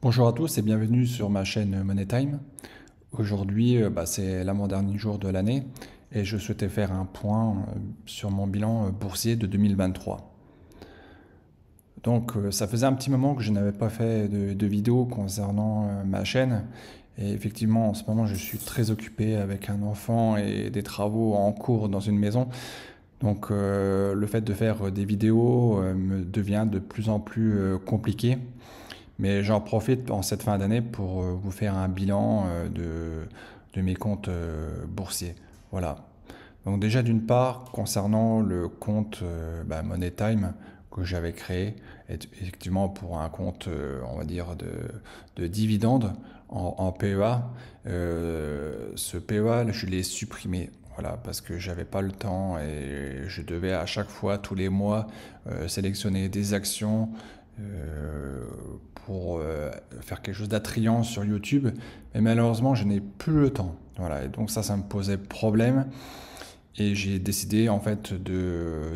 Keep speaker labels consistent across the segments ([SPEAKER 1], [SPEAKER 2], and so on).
[SPEAKER 1] Bonjour à tous et bienvenue sur ma chaîne Money Time. Aujourd'hui, c'est l'avant-dernier jour de l'année et je souhaitais faire un point sur mon bilan boursier de 2023. Donc, ça faisait un petit moment que je n'avais pas fait de vidéo concernant ma chaîne. Et effectivement, en ce moment, je suis très occupé avec un enfant et des travaux en cours dans une maison. Donc, le fait de faire des vidéos me devient de plus en plus compliqué. Mais j'en profite en cette fin d'année pour vous faire un bilan de mes comptes boursiers. Voilà. Donc déjà d'une part, concernant le compte Money Time que j'avais créé, effectivement pour un compte, on va dire, de dividendes en PEA, ce PEA, je l'ai supprimé. Voilà, parce que j'avais pas le temps et je devais à chaque fois, tous les mois, sélectionner des actions euh, pour faire quelque chose d'attrayant sur YouTube. Mais malheureusement, je n'ai plus le temps. Voilà, et donc ça me posait problème. Et j'ai décidé en fait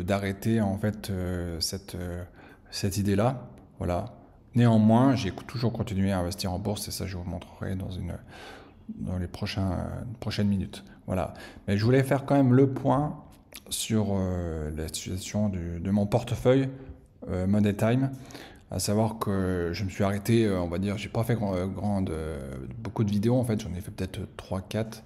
[SPEAKER 1] d'arrêter en fait cette idée-là. Voilà. Néanmoins, j'ai toujours continué à investir en bourse et ça je vous montrerai dans les prochaines minutes. Voilà. Mais je voulais faire quand même le point sur la situation de mon portefeuille Money Time. À savoir que je me suis arrêté, on va dire, j'ai pas fait beaucoup de vidéos en fait, j'en ai fait peut-être trois quatre,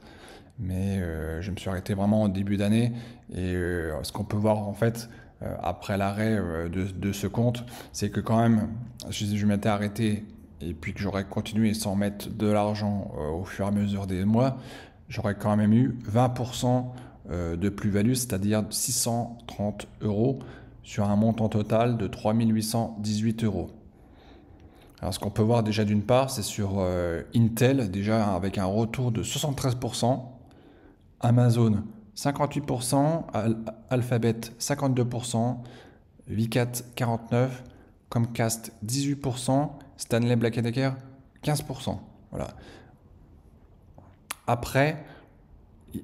[SPEAKER 1] mais je me suis arrêté vraiment au début d'année. Et ce qu'on peut voir en fait après l'arrêt de ce compte, c'est que quand même, si je m'étais arrêté et puis que j'aurais continué sans mettre de l'argent au fur et à mesure des mois, j'aurais quand même eu 20% de plus-value, c'est-à-dire 630 euros sur un montant total de 3818 euros. Alors ce qu'on peut voir déjà d'une part, c'est sur Intel, déjà avec un retour de 73%, Amazon 58%, Alphabet 52%, Vicat 49%, Comcast 18%, Stanley Black Decker 15%. Voilà. Après,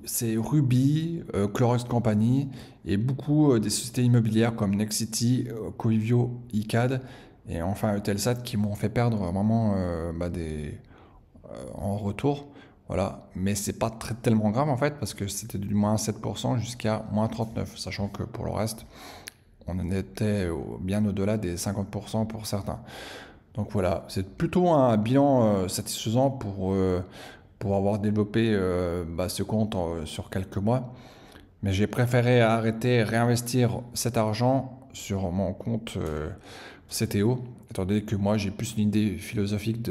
[SPEAKER 1] c'est Ruby, Clorox Company et beaucoup des sociétés immobilières comme Nexity, Covivio, ICAD et enfin Eutelsat qui m'ont fait perdre vraiment en retour. Voilà. Mais c'est pas tellement grave en fait parce que c'était du moins 7% jusqu'à moins 39%, sachant que pour le reste, on en était bien au-delà des 50% pour certains. Donc voilà, c'est plutôt un bilan satisfaisant pour avoir développé ce compte sur quelques mois. Mais j'ai préféré arrêter et réinvestir cet argent sur mon compte CTO, étant donné que moi j'ai plus une idée philosophique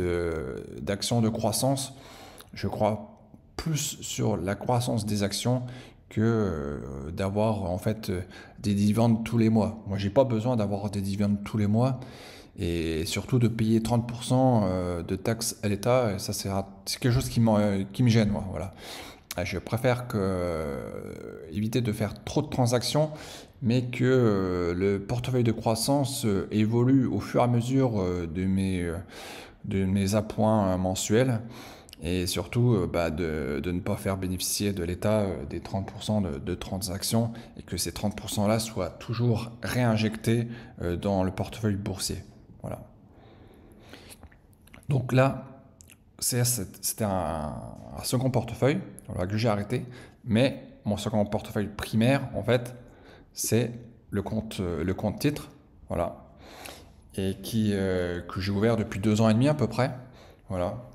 [SPEAKER 1] d'action de croissance. Je crois plus sur la croissance des actions que d'avoir en fait des dividendes tous les mois. Moi j'ai pas besoin d'avoir des dividendes tous les mois et surtout de payer 30% de taxes à l'État. Ça c'est quelque chose qui me gêne, moi. Voilà. Je préfère éviter de faire trop de transactions, mais que le portefeuille de croissance évolue au fur et à mesure de mes appoints mensuels, et surtout de ne pas faire bénéficier de l'État des 30% de transactions, et que ces 30%-là soient toujours réinjectés dans le portefeuille boursier. Voilà. Donc là, c'était un second portefeuille voilà, que j'ai arrêté. Mais mon second portefeuille primaire, en fait, c'est le compte titre. Voilà. Et que j'ai ouvert depuis 2 ans et demi à peu près. Voilà.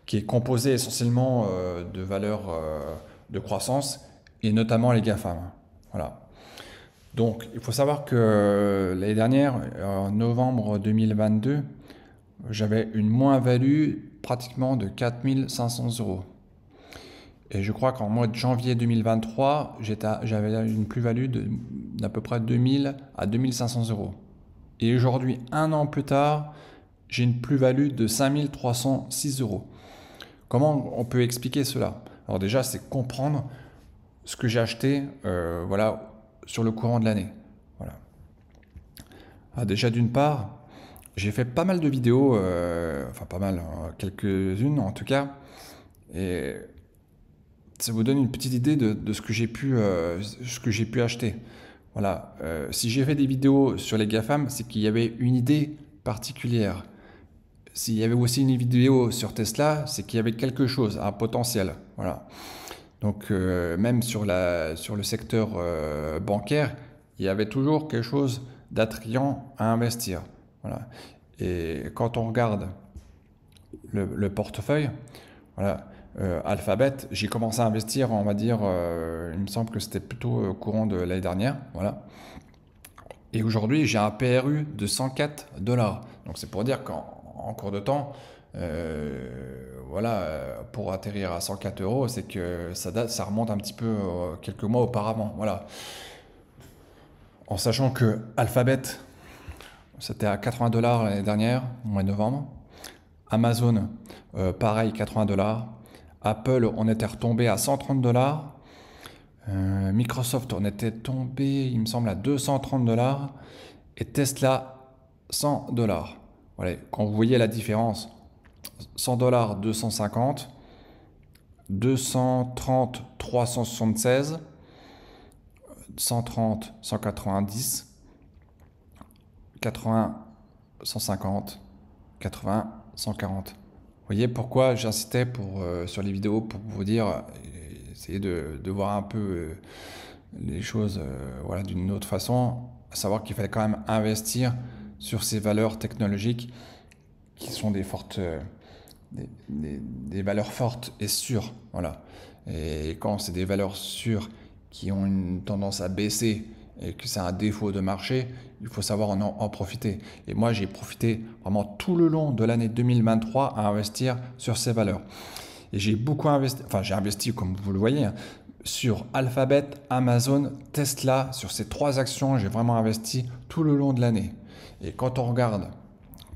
[SPEAKER 1] Qui est composé essentiellement de valeurs de croissance et notamment les GAFAM. Voilà. Donc, il faut savoir que l'année dernière, en novembre 2022, j'avais une moins-value pratiquement de 4500 euros. Et je crois qu'en mois de janvier 2023, j'avais une plus-value d'à peu près 2000 à 2500 euros. Et aujourd'hui, un an plus tard, j'ai une plus-value de 5306 euros. Comment on peut expliquer cela? Alors déjà, c'est comprendre ce que j'ai acheté voilà, sur le courant de l'année. Voilà. Alors déjà, d'une part, j'ai fait pas mal de vidéos, enfin pas mal, hein, quelques-unes en tout cas, et ça vous donne une petite idée de ce que j'ai pu acheter. Voilà. Si j'ai fait des vidéos sur les GAFAM, c'est qu'il y avait une idée particulière. s'il y avait aussi une vidéo sur Tesla, c'est qu'il y avait quelque chose, un potentiel. Voilà. Donc même sur le secteur bancaire, il y avait toujours quelque chose d'attrayant à investir. Voilà. Et quand on regarde le portefeuille, voilà, Alphabet, j'ai commencé à investir, on va dire, il me semble que c'était plutôt courant de l'année dernière. Voilà. Et aujourd'hui, j'ai un PRU de 104 dollars. Donc c'est pour dire qu'en cours de temps, voilà, pour atterrir à 104 euros, c'est que ça remonte un petit peu quelques mois auparavant. Voilà. En sachant que Alphabet, c'était à 80 dollars l'année dernière, au mois de novembre. Amazon, pareil, 80 dollars. Apple, on était retombé à 130 dollars. Microsoft, on était tombé, il me semble, à 230 dollars. Et Tesla, 100 dollars. Voilà. Quand vous voyez la différence, 100 dollars, 250, 230, 376, 130, 190, 80, 150, 80, 140. Vous voyez pourquoi j'insistais sur les vidéos pour vous dire, essayer de voir un peu les choses voilà, d'une autre façon, à savoir qu'il fallait quand même investir sur ces valeurs technologiques qui sont des valeurs fortes et sûres. Voilà. Et quand c'est des valeurs sûres qui ont une tendance à baisser et que c'est un défaut de marché, il faut savoir en profiter. Et moi, j'ai profité vraiment tout le long de l'année 2023 à investir sur ces valeurs. Et j'ai beaucoup investi, enfin j'ai investi comme vous le voyez, hein, sur Alphabet, Amazon, Tesla, sur ces 3 actions, j'ai vraiment investi tout le long de l'année. Et quand on regarde,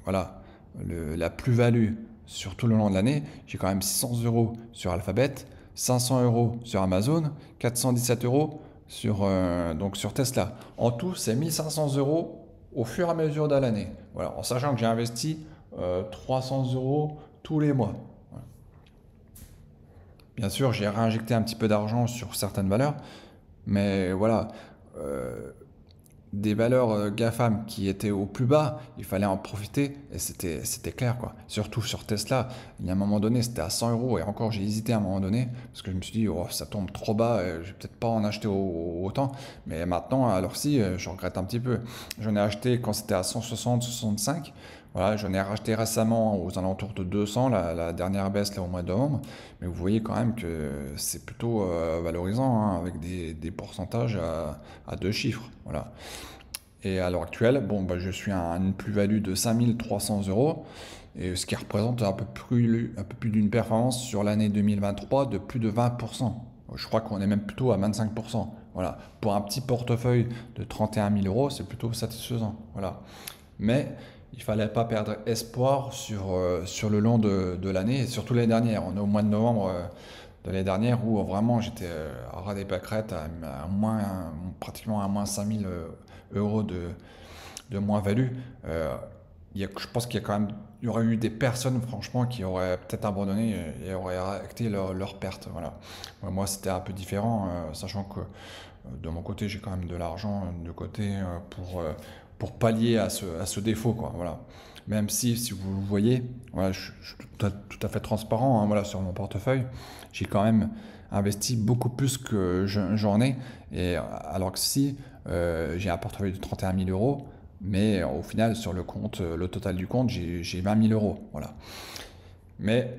[SPEAKER 1] voilà, la plus-value sur tout le long de l'année, j'ai quand même 600 euros sur Alphabet, 500 euros sur Amazon, 417 euros donc sur Tesla. En tout, c'est 1500 euros au fur et à mesure de l'année. Voilà, en sachant que j'ai investi 300 euros tous les mois. Voilà. Bien sûr, j'ai réinjecté un petit peu d'argent sur certaines valeurs, mais voilà, des valeurs GAFAM qui étaient au plus bas, il fallait en profiter et c'était clair quoi. Surtout sur Tesla, il y a un moment donné c'était à 100 euros et encore j'ai hésité à un moment donné parce que je me suis dit oh, ça tombe trop bas, je vais peut-être pas en acheter autant. Mais maintenant, alors si, je regrette un petit peu. J'en ai acheté quand c'était à 160, 65. Voilà, j'en ai racheté récemment aux alentours de 200, la dernière baisse là au mois de novembre. Mais vous voyez quand même que c'est plutôt valorisant hein, avec des pourcentages à 2 chiffres. Voilà. Et à l'heure actuelle, bon, bah, je suis à une plus-value de 5300 euros, et ce qui représente un peu plus d'une performance sur l'année 2023 de plus de 20%. Je crois qu'on est même plutôt à 25%. Voilà. Pour un petit portefeuille de 31 000 euros, c'est plutôt satisfaisant. Voilà. Mais il ne fallait pas perdre espoir sur le long de l'année, et surtout l'année dernière. On est au mois de novembre de l'année dernière où vraiment j'étais à ras des pâquerettes, pratiquement à moins 5000 euros de moins-value. Je pense qu'il y a quand même, il y aurait eu des personnes franchement qui auraient peut-être abandonné et auraient acté leur perte. Voilà. Moi c'était un peu différent, sachant que de mon côté j'ai quand même de l'argent de côté pour pallier à ce défaut. Quoi. Voilà. Même si vous le voyez, voilà, je suis tout à fait transparent hein, voilà, sur mon portefeuille, j'ai quand même investi beaucoup plus que j'en ai. Et alors que si j'ai un portefeuille de 31 000 euros, mais au final, sur le compte, le total du compte, j'ai 20 000 euros. Voilà. Mais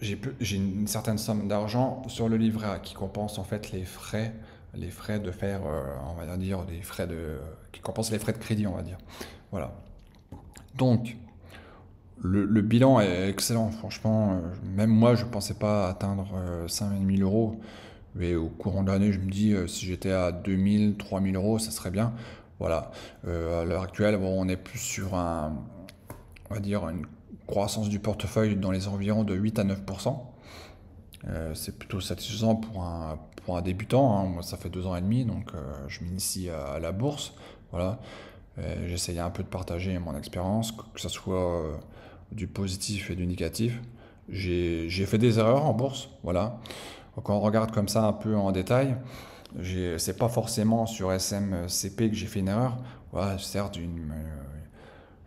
[SPEAKER 1] j'ai une certaine somme d'argent sur le livret A qui compense en fait les frais de faire, on va dire, qui compensent les frais de crédit, on va dire. Voilà. Donc, le bilan est excellent, franchement. Même moi, je ne pensais pas atteindre 5 000 euros. Mais au courant de l'année, je me dis, si j'étais à 2 000, 3 000 euros, ça serait bien. Voilà. À l'heure actuelle, bon, on est plus sur on va dire, une croissance du portefeuille dans les environs de 8 à 9%. C'est plutôt satisfaisant pour un débutant. Hein. Moi, ça fait 2 ans et demi, donc je m'initie à la bourse. Voilà. J'essaye un peu de partager mon expérience, que ce soit du positif et du négatif. J'ai fait des erreurs en bourse, voilà. Quand on regarde comme ça un peu en détail, c'est pas forcément sur SMCP que j'ai fait une erreur. Voilà, certes,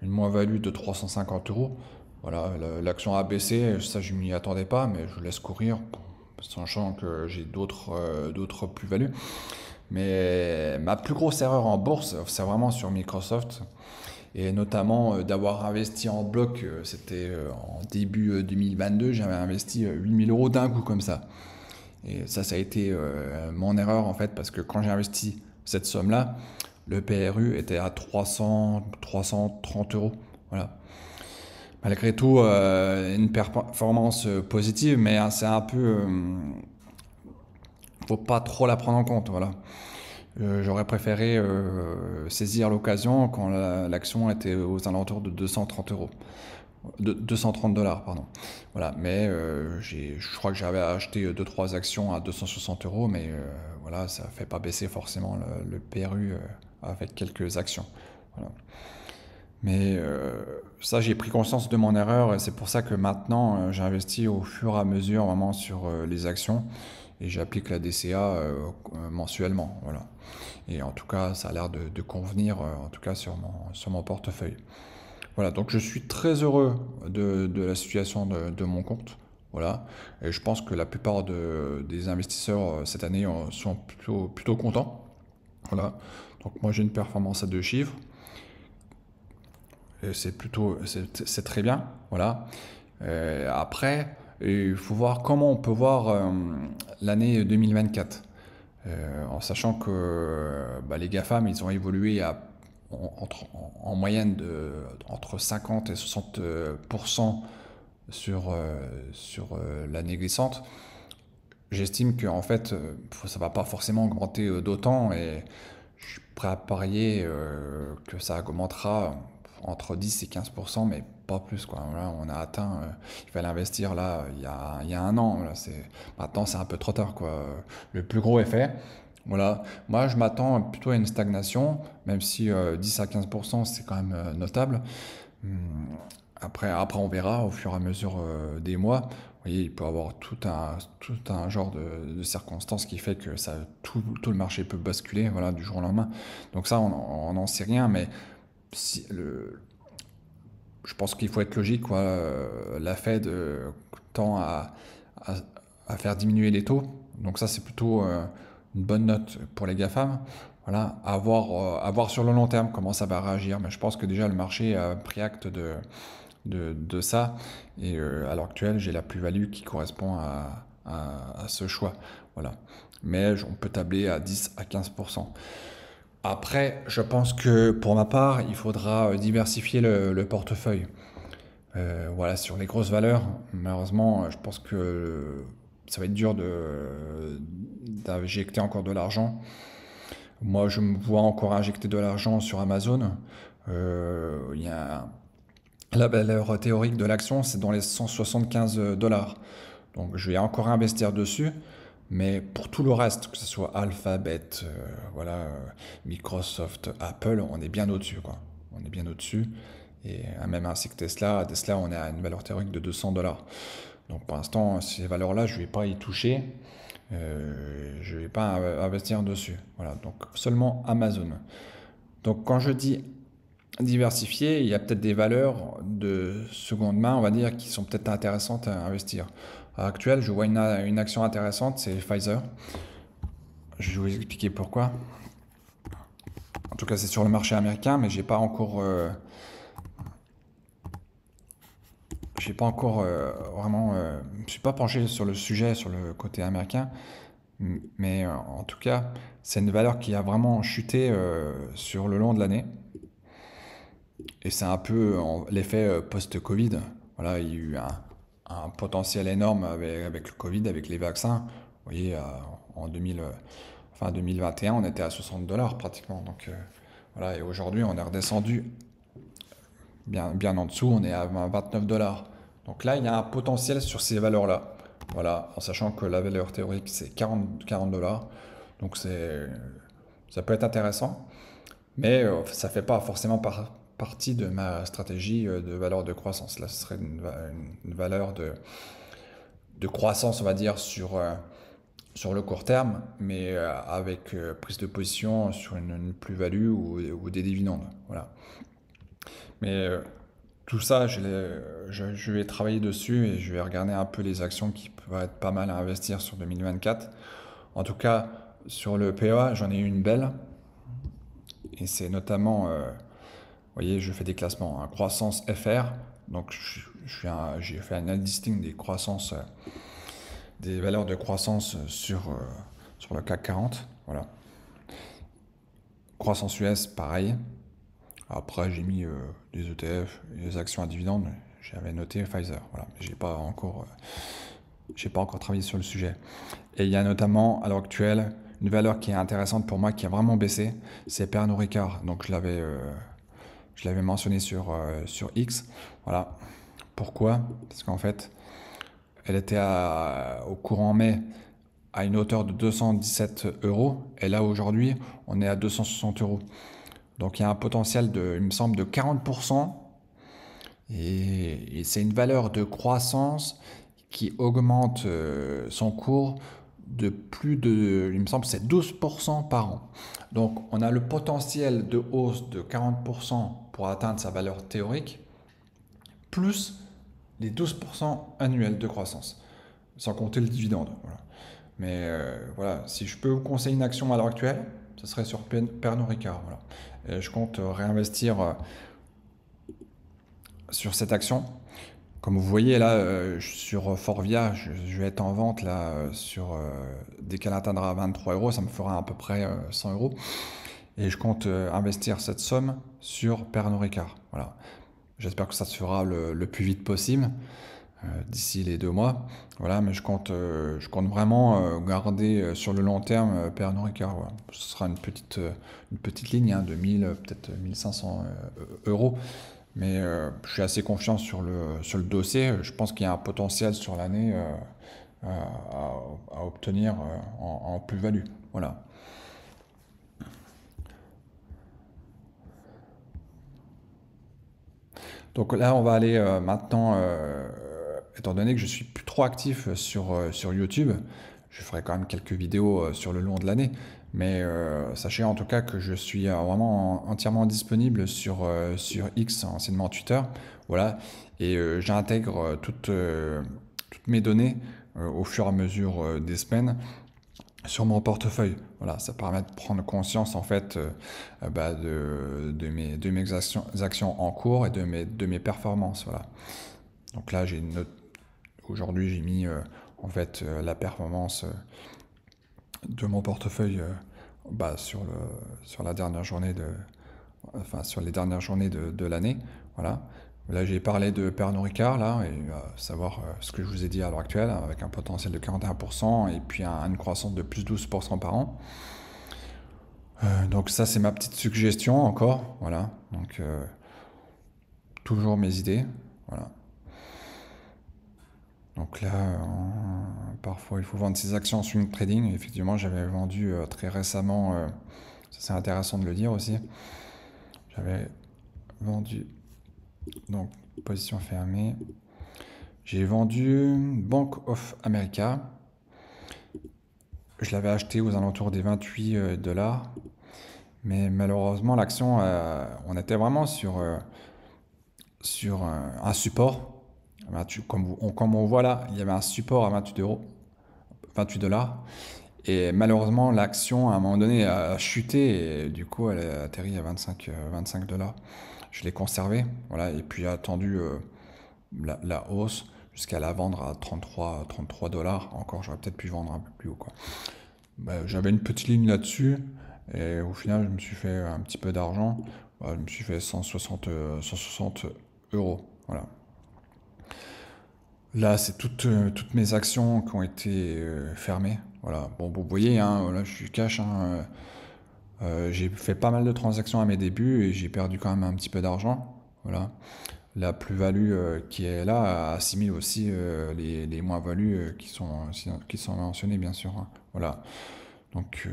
[SPEAKER 1] une moins-value de 350 euros. Voilà, l'action a baissé, ça je m'y attendais pas, mais je laisse courir, sachant que j'ai d'autres plus-values. Mais ma plus grosse erreur en bourse, c'est vraiment sur Microsoft, et notamment d'avoir investi en bloc, c'était en début 2022, j'avais investi 8000 euros d'un coup comme ça. Et ça a été mon erreur en fait, parce que quand j'ai investi cette somme-là, le PRU était à 330 euros. Voilà. Malgré tout, une performance positive, mais c'est un peu. Faut pas trop la prendre en compte. Voilà. J'aurais préféré saisir l'occasion quand l'action était aux alentours de 230 euros. De 230 dollars, pardon. Voilà, mais je crois que j'avais acheté deux trois actions à 260 euros, mais voilà, ça ne fait pas baisser forcément le PRU avec quelques actions. Voilà. Mais ça, j'ai pris conscience de mon erreur et c'est pour ça que maintenant, j'investis au fur et à mesure vraiment sur les actions et j'applique la DCA mensuellement. Voilà. Et en tout cas, ça a l'air de convenir, en tout cas sur mon portefeuille. Voilà, donc je suis très heureux de la situation de mon compte. Voilà. Et je pense que la plupart des investisseurs cette année sont plutôt contents. Voilà. Donc moi j'ai une performance à deux chiffres. Et c'est très bien. Voilà. Après, il faut voir comment on peut voir l'année 2024. En sachant que les GAFAM, ils ont évolué en moyenne entre 50 et 60% sur l'année glissante. J'estime que en fait, ça va pas forcément augmenter d'autant et je suis prêt à parier que ça augmentera entre 10 et 15%, mais pas plus quoi. Là, on a atteint, il fallait investir là il y a un an. Là, maintenant c'est un peu trop tard quoi. Le plus gros est fait. Voilà. Moi, je m'attends plutôt à une stagnation, même si 10 à 15% c'est quand même notable. Hum, après, on verra au fur et à mesure des mois. Vous voyez, il peut y avoir tout un genre de circonstances qui fait que tout le marché peut basculer voilà, du jour au lendemain. Donc ça, on n'en sait rien, mais si, je pense qu'il faut être logique. Quoi. La Fed tend à, à faire diminuer les taux. Donc ça, c'est plutôt une bonne note pour les GAFAM. Voilà, à voir sur le long terme comment ça va réagir. Mais je pense que déjà le marché a pris acte de ça. Et à l'heure actuelle, j'ai la plus-value qui correspond à ce choix. Voilà. Mais on peut tabler à 10 à 15%. Après, je pense que pour ma part, il faudra diversifier le portefeuille. Voilà, sur les grosses valeurs, malheureusement, je pense que ça va être dur d'injecter encore de l'argent. Moi, je me vois encore injecter de l'argent sur Amazon. Il y a la valeur théorique de l'action, c'est dans les 175 dollars. Donc, je vais encore investir dessus. Mais pour tout le reste, que ce soit Alphabet, voilà, Microsoft, Apple, on est bien au-dessus, quoi. On est bien au-dessus. Et même ainsi que Tesla, Tesla, on est à une valeur théorique de 200 dollars. Donc pour l'instant, ces valeurs-là, je ne vais pas y toucher. Je ne vais pas investir dessus. Voilà, donc seulement Amazon. Donc quand je dis diversifier, il y a peut-être des valeurs de seconde main, on va dire, qui sont peut-être intéressantes à investir. À l'heure actuelle, je vois une action intéressante, c'est Pfizer. Je vais vous expliquer pourquoi. En tout cas, c'est sur le marché américain, mais j'ai pas encore vraiment, je me suis pas penché sur le sujet, sur le côté américain, mais en tout cas, c'est une valeur qui a vraiment chuté sur le long de l'année. Et c'est un peu l'effet post-Covid. Voilà, il y a eu un potentiel énorme avec le Covid, avec les vaccins. Vous voyez, en 2000, fin 2021, on était à 60 dollars pratiquement. Donc voilà, et aujourd'hui, on est redescendu bien en dessous, on est à 29 dollars. Donc là, il y a un potentiel sur ces valeurs-là. Voilà, en sachant que la valeur théorique, c'est 40 dollars. Donc ça peut être intéressant. Mais ça ne fait pas forcément partie de ma stratégie de valeur de croissance. Là, ce serait une valeur de croissance, on va dire, sur le court terme, mais avec prise de position sur une plus-value ou des dividendes. Voilà. Mais tout ça, je vais travailler dessus et je vais regarder un peu les actions qui peuvent être pas mal à investir sur 2024. En tout cas, sur le PEA, j'en ai eu une belle. Et c'est notamment, vous voyez, je fais des classements, hein, croissance FR. Donc, j'ai fait un listing des croissances, des valeurs de croissance sur le CAC 40. Voilà. Croissance US, pareil. Après, j'ai mis des ETF, des actions à dividendes. J'avais noté Pfizer. Voilà. Mais j'ai pas encore travaillé sur le sujet. Et il y a notamment, à l'heure actuelle, une valeur qui est intéressante pour moi, qui a vraiment baissé, c'est Pernod Ricard. Donc je l'avais mentionné sur X. Voilà. Pourquoi? Parce qu'en fait, elle était au courant mai à une hauteur de 217 euros. Et là, aujourd'hui, on est à 260 euros. Donc il y a un potentiel il me semble, de 40%. Et c'est une valeur de croissance qui augmente son cours de plus de, il me semble, c'est 12% par an. Donc on a le potentiel de hausse de 40% pour atteindre sa valeur théorique, plus les 12% annuels de croissance, sans compter le dividende. Voilà. Mais voilà, si je peux vous conseiller une action à l'heure actuelle, ce serait sur Pernod Ricard. Voilà. Et je compte réinvestir sur cette action. Comme vous voyez là, sur Forvia, je vais être en vente là dès qu'elle atteindra 23 euros, ça me fera à peu près 100 euros. Et je compte investir cette somme sur Pernod Ricard. Voilà. J'espère que ça se fera le plus vite possible, d'ici les 2 mois. Voilà, mais je compte vraiment garder sur le long terme Pernod Ricard. Voilà. Ce sera une petite ligne hein, de 1000, peut-être 1500 euros. Mais je suis assez confiant sur le dossier. Je pense qu'il y a un potentiel sur l'année à obtenir en plus-value. Voilà. Donc là, on va aller maintenant, étant donné que je suis plus trop actif sur YouTube, je ferai quand même quelques vidéos sur le long de l'année. Mais sachez en tout cas que je suis vraiment entièrement disponible sur X, anciennement Twitter. Voilà. Et j'intègre toutes mes données au fur et à mesure des semaines sur mon portefeuille. Voilà, ça permet de prendre conscience en fait de mes actions en cours et de mes performances. Voilà. Donc là, aujourd'hui, j'ai mis en fait la performance de mon portefeuille sur la dernière journée enfin sur les dernières journées de l'année. Voilà. Là, j'ai parlé de Pernod Ricard, là, et savoir ce que je vous ai dit à l'heure actuelle, avec un potentiel de 41% et puis une croissance de plus 12% par an. Donc ça, c'est ma petite suggestion encore, voilà. Donc toujours mes idées, voilà. Donc là, parfois, il faut vendre ses actions en swing trading. Effectivement, j'avais vendu très récemment, ça c'est intéressant de le dire aussi. J'avais vendu, donc position fermée. J'ai vendu Bank of America. Je l'avais acheté aux alentours des 28 dollars. Mais malheureusement, l'action, on était vraiment sur un support. Comme on voit là, il y avait un support à 28 dollars. Et malheureusement, l'action, à un moment donné, a chuté et du coup, elle a atterri à 25 dollars. Je l'ai conservé, voilà, et puis j'ai attendu la hausse jusqu'à la vendre à 33 dollars. Encore, j'aurais peut-être pu vendre un peu plus haut, quoi. J'avais une petite ligne là-dessus et au final, je me suis fait un petit peu d'argent. Je me suis fait 160 euros, voilà. Là, c'est toutes mes actions qui ont été fermées. Voilà. Bon, vous voyez, hein, là, je suis cash. Hein, j'ai fait pas mal de transactions à mes débuts et j'ai perdu quand même un petit peu d'argent. Voilà. La plus-value qui est là assimile aussi les moins-values qui sont mentionnées, bien sûr. Hein. Voilà. Donc,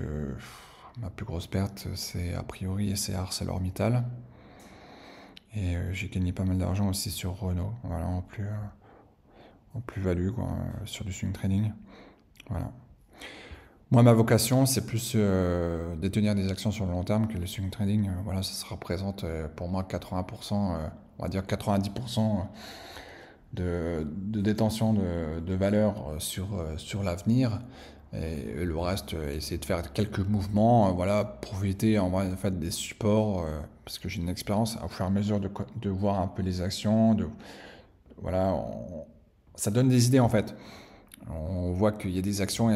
[SPEAKER 1] ma plus grosse perte, c'est a priori, c'est ArcelorMittal. Et j'ai gagné pas mal d'argent aussi sur Renault. Voilà, en plus-value, quoi, sur du swing trading. Voilà. Moi, ma vocation, c'est plus détenir des actions sur le long terme que le swing trading. Voilà, ça se représente pour moi 80%, on va dire 90% de détention de valeur sur l'avenir. Et le reste, essayer de faire quelques mouvements, voilà, profiter en fait des supports, parce que j'ai une expérience au fur et à mesure de voir un peu les actions, voilà, ça donne des idées en fait. On voit qu'il y a des actions,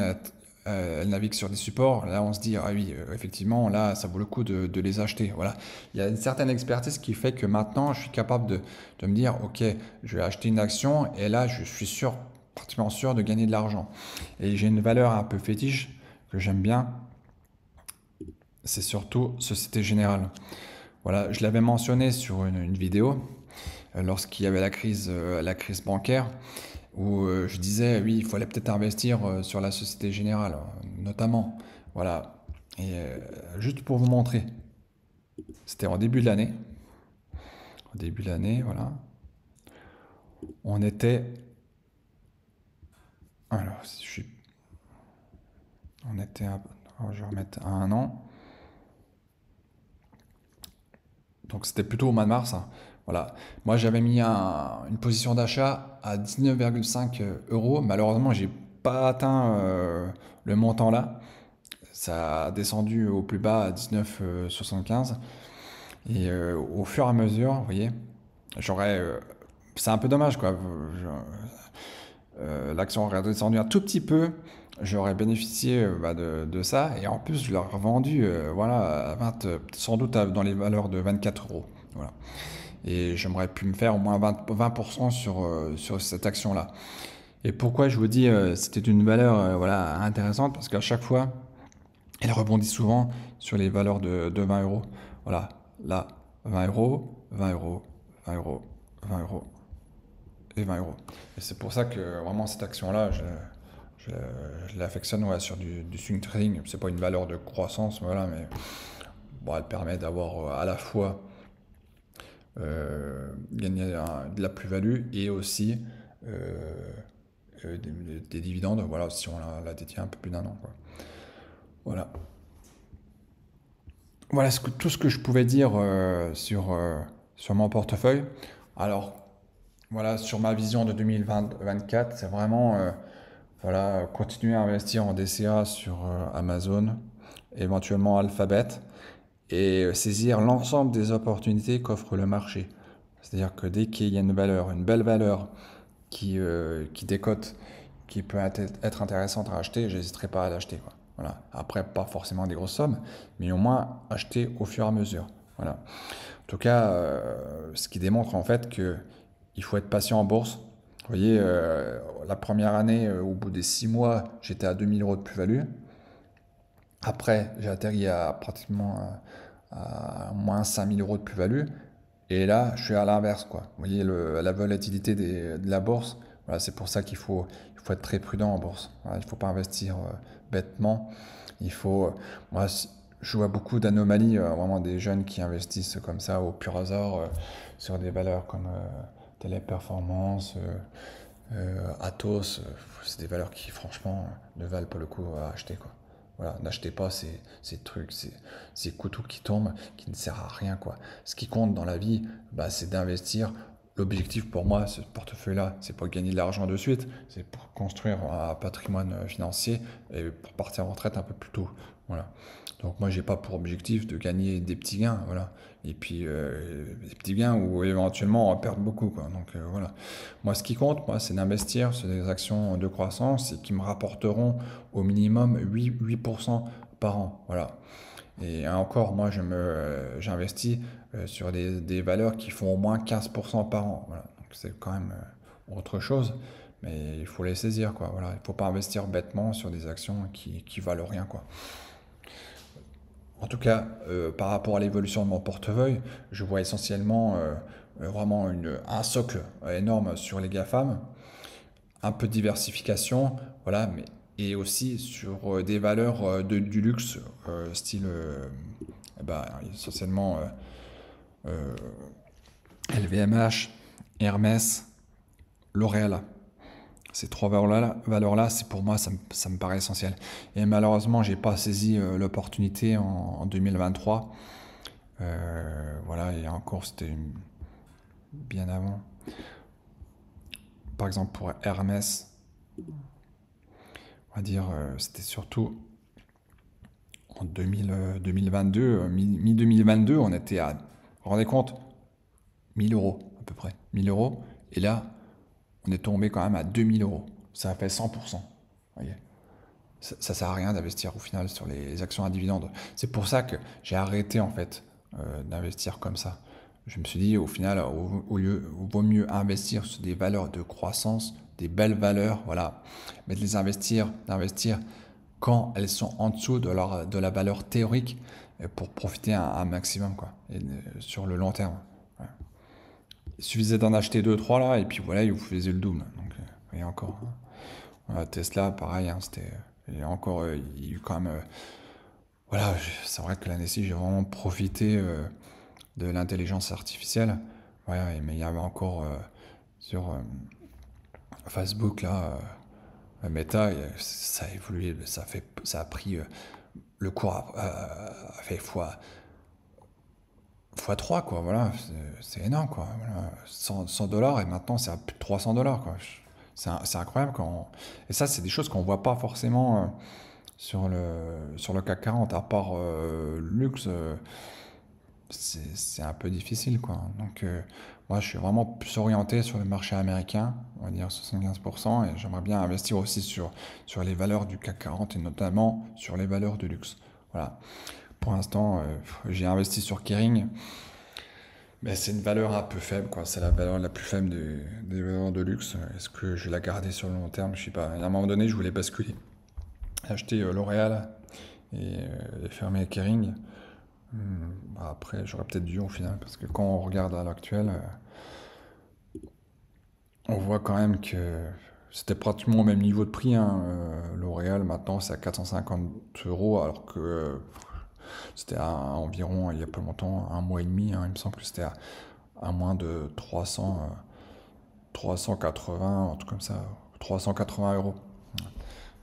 [SPEAKER 1] elles naviguent sur des supports. Là, on se dit, ah oui, effectivement, là, ça vaut le coup de les acheter. Voilà. Il y a une certaine expertise qui fait que maintenant, je suis capable de me dire, ok, je vais acheter une action et là, je suis sûr, pratiquement sûr de gagner de l'argent. Et j'ai une valeur un peu fétiche que j'aime bien, c'est surtout Société Générale. Voilà, je l'avais mentionné sur une vidéo lorsqu'il y avait la crise bancaire où je disais, oui, il fallait peut-être investir sur la Société Générale, notamment. Voilà. Et juste pour vous montrer, c'était en début de l'année. Au début de l'année, voilà. On était. Alors, si je suis. On était. Je vais remettre à un an. Donc, c'était plutôt au mois de mars, hein. Voilà. Moi, j'avais mis une position d'achat à 19,5 euros. Malheureusement, j'ai pas atteint le montant là. Ça a descendu au plus bas à 19,75. Et au fur et à mesure, vous voyez, j'aurais. C'est un peu dommage, quoi. L'action aurait descendu un tout petit peu. J'aurais bénéficié de ça. Et en plus, je l'aurais revendu voilà, à 20, sans doute dans les valeurs de 24 euros. Voilà. Et j'aimerais pu me faire au moins 20% sur cette action-là. Et pourquoi je vous dis c'était une valeur voilà, intéressante? Parce qu'à chaque fois, elle rebondit souvent sur les valeurs de 20 euros. Voilà, là, 20 euros, 20 euros, 20 euros, 20 euros et 20 euros. Et c'est pour ça que vraiment cette action-là, je, je l'affectionne ouais, sur du swing trading. C'est pas une valeur de croissance, voilà, mais bon, elle permet d'avoir à la fois gagner de la plus-value et aussi des dividendes, voilà, si on la détient un peu plus d'un an, quoi. Voilà. Voilà tout ce que je pouvais dire sur mon portefeuille. Alors, voilà, sur ma vision de 2024, c'est vraiment voilà, continuer à investir en DCA sur Amazon, éventuellement Alphabet, et saisir l'ensemble des opportunités qu'offre le marché. C'est-à-dire que dès qu'il y a une belle valeur qui décote, qui peut être intéressante à acheter, j'hésiterai pas à l'acheter, quoi. Voilà. Après, pas forcément des grosses sommes, mais au moins acheter au fur et à mesure. Voilà. En tout cas, ce qui démontre en fait que il faut être patient en bourse. Vous voyez, la première année, au bout des 6 mois, j'étais à 2000 euros de plus-value. Après, j'ai atterri à pratiquement à moins 5000 euros de plus-value. Et là, je suis à l'inverse, quoi. Vous voyez, la volatilité de la bourse, voilà, c'est pour ça il faut être très prudent en bourse. Voilà, il ne faut pas investir bêtement. Il faut, moi, je vois beaucoup d'anomalies, vraiment des jeunes qui investissent comme ça au pur hasard sur des valeurs comme Téléperformance, Atos. C'est des valeurs qui, franchement, ne valent pas le coup à acheter, quoi. Voilà, n'achetez pas ces trucs, ces couteaux qui tombent, qui ne servent à rien, quoi. Ce qui compte dans la vie, bah, c'est d'investir. L'objectif pour moi, ce portefeuille-là, c'est pas gagner de l'argent de suite, c'est pour construire un patrimoine financier et pour partir en retraite un peu plus tôt. Voilà. Donc moi, j'ai pas pour objectif de gagner des petits gains, voilà. Et puis des petits gains ou éventuellement en perdre beaucoup, quoi. Donc voilà. Moi, ce qui compte, moi, c'est d'investir sur des actions de croissance et qui me rapporteront au minimum 8% par an. Voilà. Et encore, moi, j'investis sur des valeurs qui font au moins 15% par an. Voilà. Donc c'est quand même autre chose, mais il faut les saisir, quoi. Voilà. Il ne faut pas investir bêtement sur des actions qui valent rien, quoi. En tout cas, par rapport à l'évolution de mon portefeuille, je vois essentiellement vraiment un socle énorme sur les GAFAM, un peu de diversification, voilà, mais et aussi sur des valeurs du luxe, style eh ben, essentiellement LVMH, Hermès, L'Oréal. Ces trois valeurs-là, c'est pour moi, ça me paraît essentiel. Et malheureusement, j'ai pas saisi l'opportunité en 2023. Voilà, et encore, c'était bien avant. Par exemple, pour Hermès, on va dire, c'était surtout en 2022, mi-2022, on était à, vous vous rendez compte, 1000 euros à peu près, 1000 euros. Et là, on est tombé quand même à 2000 euros. Ça a fait 100%. Voyez. Ça sert à rien d'investir au final sur les actions à dividendes. C'est pour ça que j'ai arrêté en fait d'investir comme ça. Je me suis dit au final, il vaut mieux investir sur des valeurs de croissance, des belles valeurs, voilà, mais d'investir quand elles sont en dessous de la valeur théorique pour profiter un maximum quoi, sur le long terme. Ouais. Il suffisait d'en acheter deux, trois là, et puis voilà, il vous faisait le double. Donc, et encore. Hein. Voilà, Tesla, pareil, hein, c'était. Et encore, il y a eu quand même. Voilà, c'est vrai que l'année-ci, j'ai vraiment profité de l'intelligence artificielle. Ouais, mais il y avait encore sur Facebook, là, Meta, ça a évolué, ça a pris. Le cours a fait fois 3 quoi, voilà, c'est énorme, quoi. Voilà. 100 dollars et maintenant c'est à plus de 300 dollars, quoi. C'est incroyable et ça, c'est des choses qu'on voit pas forcément sur le CAC 40, à part luxe, c'est un peu difficile, quoi. Donc, moi, je suis vraiment plus orienté sur le marché américain, on va dire 75%, et j'aimerais bien investir aussi sur les valeurs du CAC 40 et notamment sur les valeurs de luxe. Voilà. Pour l'instant, j'ai investi sur Kering, mais c'est une valeur un peu faible, quoi. C'est la valeur la plus faible des valeurs de luxe. Est-ce que je vais la garder sur le long terme? Je sais pas. À un moment donné, je voulais basculer, acheter L'Oréal et fermer Kering. Après, j'aurais peut-être dû au final, parce que quand on regarde à l'heure actuelle, on voit quand même que c'était pratiquement au même niveau de prix. Hein. L'Oréal, maintenant, c'est à 450 euros, alors que c'était à environ, il y a pas longtemps, un mois et demi. Hein, il me semble que c'était à moins de 380, un truc comme ça, 380 euros.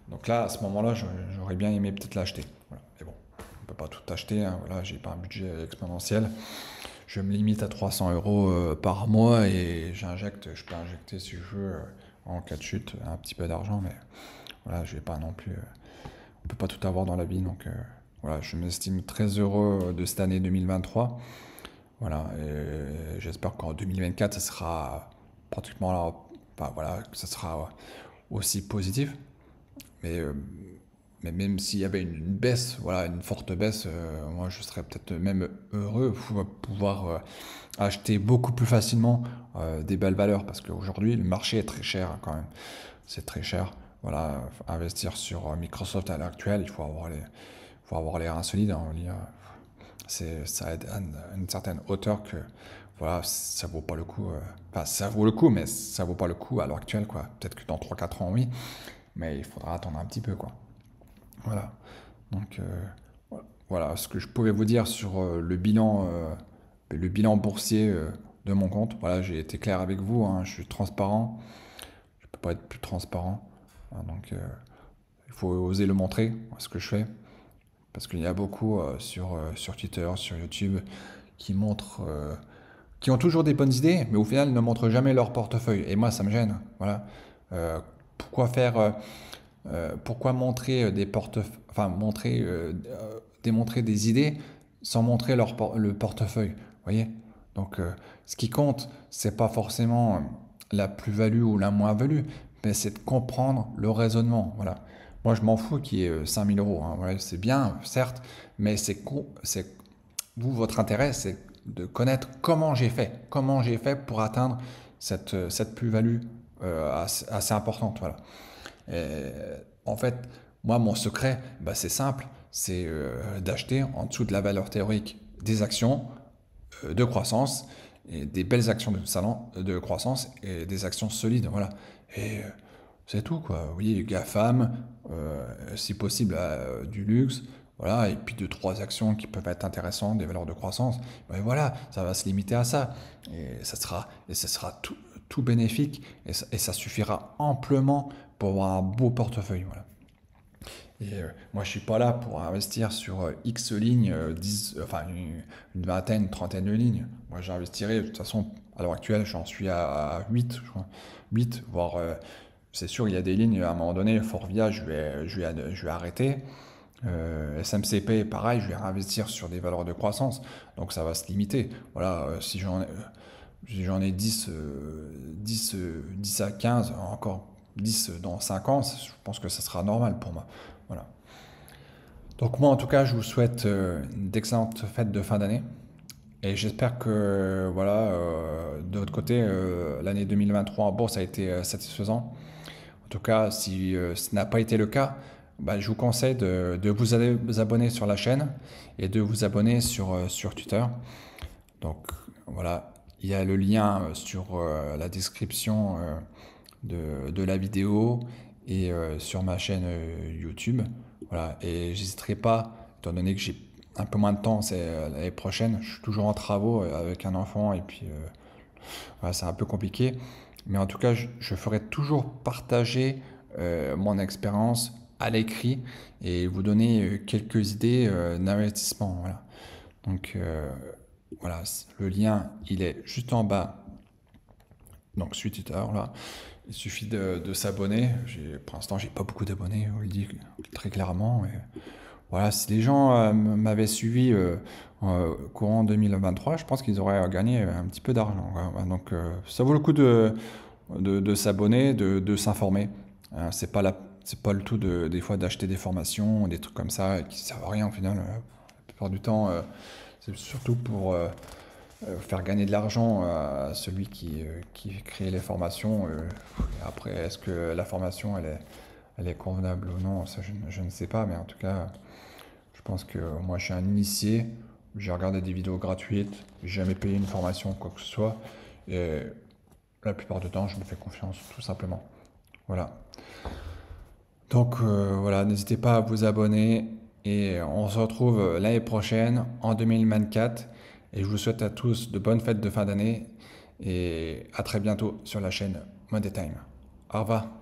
[SPEAKER 1] Donc là, à ce moment-là, j'aurais bien aimé peut-être l'acheter. Voilà. Mais bon, on ne peut pas tout acheter. Hein. Voilà, j'ai pas un budget exponentiel. Je me limite à 300 euros par mois et je peux injecter si je veux en cas de chute un petit peu d'argent, mais voilà, je vais pas non plus. On peut pas tout avoir dans la vie, donc voilà, je m'estime très heureux de cette année 2023. Voilà, et j'espère qu'en 2024, ça sera pratiquement là, enfin, voilà, que ça sera aussi positif. Mais, euh, mais même s'il y avait une baisse, voilà, une forte baisse, moi je serais peut-être même heureux de pouvoir acheter beaucoup plus facilement des belles valeurs parce qu'aujourd'hui le marché est très cher hein, quand même. C'est très cher. Voilà, investir sur Microsoft à l'heure actuelle, faut avoir les reins solides. Hein, on va dire. Ça aide à une certaine hauteur que voilà, ça vaut pas le coup. Enfin, ça vaut le coup, mais ça vaut pas le coup à l'heure actuelle, quoi. Peut-être que dans 3 4 ans, oui, mais il faudra attendre un petit peu, quoi. Voilà. Donc, voilà ce que je pouvais vous dire sur le bilan boursier de mon compte. Voilà, j'ai été clair avec vous, hein, je suis transparent. Je peux pas être plus transparent. Hein, donc, il faut oser le montrer, ce que je fais. Parce qu'il y a beaucoup sur Twitter, sur YouTube, qui montrent, qui ont toujours des bonnes idées, mais au final ne montrent jamais leur portefeuille. Et moi, ça me gêne. Voilà. Pourquoi pourquoi montrer des enfin démontrer des idées sans montrer le portefeuille, vous voyez? Donc, ce qui compte, c'est pas forcément la plus-value ou la moins-value, mais c'est de comprendre le raisonnement. Voilà. Moi, je m'en fous qu'il y ait 5000 euros. Hein. Voilà, c'est bien, certes, mais vous, votre intérêt, c'est de connaître comment j'ai fait pour atteindre cette plus-value assez importante. Voilà. Et, en fait, moi, mon secret, bah, c'est simple, c'est d'acheter en dessous de la valeur théorique des actions de croissance et des belles actions de croissance et des actions solides, voilà. Et c'est tout, quoi. Oui, GAFAM, si possible du luxe, voilà, et puis deux, trois actions qui peuvent être intéressantes, des valeurs de croissance. Ben voilà, ça va se limiter à ça. Et ça sera tout, tout bénéfique et ça suffira amplement pour avoir un beau portefeuille. Voilà. Et moi, je suis pas là pour investir sur X lignes, 10, enfin une vingtaine, une trentaine de lignes. Moi, j'investirai, de toute façon, à l'heure actuelle, j'en suis à 8, je crois. 8, voire, c'est sûr, il y a des lignes, à un moment donné, Forvia, je vais arrêter. SMCP, pareil, je vais réinvestir sur des valeurs de croissance, donc ça va se limiter. Voilà, si j'en ai 10 à 15, encore 10 dans 5 ans, je pense que ça sera normal pour moi. Voilà. Donc moi en tout cas je vous souhaite d'excellentes fêtes de fin d'année et j'espère que voilà de votre côté l'année 2023 en bourse a été satisfaisant. En tout cas si ce n'a pas été le cas, bah, je vous conseille de vous abonner sur la chaîne et de vous abonner sur Twitter. Donc voilà, il y a le lien sur la description de la vidéo et sur ma chaîne YouTube. Voilà, et j'hésiterai pas, étant donné que j'ai un peu moins de temps, c'est l'année prochaine, je suis toujours en travaux avec un enfant et puis voilà, c'est un peu compliqué. Mais en tout cas, je ferai toujours partager mon expérience à l'écrit et vous donner quelques idées d'investissement. Voilà. Donc voilà, le lien, il est juste en bas. Donc sur Twitter, là, il suffit de s'abonner. Pour l'instant, j'ai pas beaucoup d'abonnés, je vous le dis très clairement. Et voilà, si les gens m'avaient suivi courant 2023, je pense qu'ils auraient gagné un petit peu d'argent. Voilà. Donc ça vaut le coup de s'abonner, de s'informer. C'est pas le tout des fois d'acheter des formations, des trucs comme ça qui servent à rien au final. La plupart du temps, c'est surtout pour faire gagner de l'argent à celui qui crée les formations. Après, est-ce que la formation, elle est convenable ou non? Ça, je ne sais pas, mais en tout cas, je pense que moi, je suis un initié. J'ai regardé des vidéos gratuites, j'ai jamais payé une formation, quoi que ce soit. Et la plupart du temps, je me fais confiance, tout simplement. Voilà. Donc voilà, n'hésitez pas à vous abonner et on se retrouve l'année prochaine, en 2024. Et je vous souhaite à tous de bonnes fêtes de fin d'année et à très bientôt sur la chaîne Money Time. Au revoir.